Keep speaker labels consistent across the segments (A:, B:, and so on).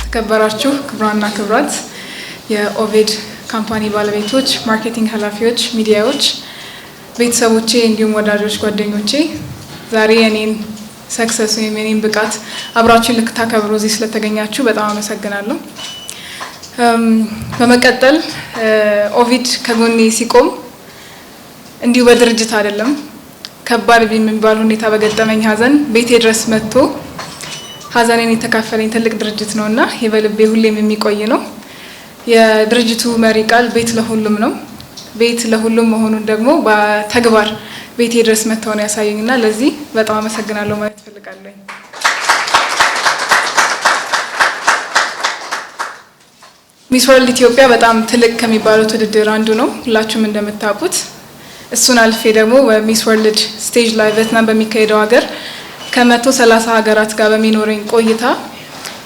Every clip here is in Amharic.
A: ተከበራችሁ ክብራና ክብራት የኦቪድ ካምፓኒ ባለቤቶች፣ ማርኬቲንግ ኃላፊዎች፣ ሚዲያዎች፣ ቤተሰቦቼ እንዲሁም ወዳጆች፣ ጓደኞቼ ዛሬ የኔን ሰክሰስ ወይም የኔን ብቃት አብራችሁ ልታከብሩ እዚህ ስለተገኛችሁ በጣም አመሰግናለሁ። በመቀጠል ኦቪድ ከጎኔ ሲቆም እንዲሁ በድርጅት አይደለም ከባድ በሚባል ሁኔታ በገጠመኝ ሀዘን ቤቴ ድረስ መጥቶ ሀዘኔን የተካፈለኝ ትልቅ ድርጅት ነውና የበልቤ ሁሌም የሚቆይ ነው። የድርጅቱ መሪ ቃል ቤት ለሁሉም ነው። ቤት ለሁሉም መሆኑን ደግሞ በተግባር ቤቴ ድረስ መጥተው ነው ያሳየኝና ለዚህ በጣም አመሰግናለሁ ማለት ፈልጋለሁ። ሚስ ወርልድ ኢትዮጵያ በጣም ትልቅ ከሚባሉት ውድድር አንዱ ነው ሁላችሁም እንደምታውቁት። እሱን አልፌ ደግሞ በሚስ ወርልድ ስቴጅ ላይ ቬትናም በሚካሄደው ሀገር ከ130 ሀገራት ጋር በሚኖረኝ ቆይታ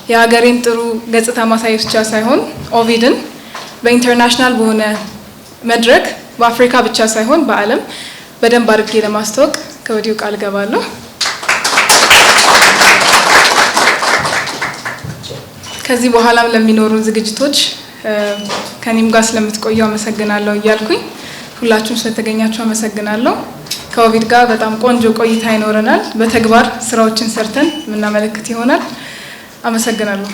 A: የሀገሬን ጥሩ ገጽታ ማሳየት ብቻ ሳይሆን ኦቪድን በኢንተርናሽናል በሆነ መድረክ በአፍሪካ ብቻ ሳይሆን በዓለም በደንብ አድርጌ ለማስተዋወቅ ከወዲሁ ቃል ገባለሁ። ከዚህ በኋላም ለሚኖሩ ዝግጅቶች ከኔም ጋር ስለምትቆዩ አመሰግናለሁ እያልኩኝ ሁላችሁም ስለተገኛችሁ አመሰግናለሁ። ከኦቪድ ጋር በጣም ቆንጆ ቆይታ ይኖረናል። በተግባር ስራዎችን ሰርተን የምናመለክት ይሆናል። አመሰግናለሁ።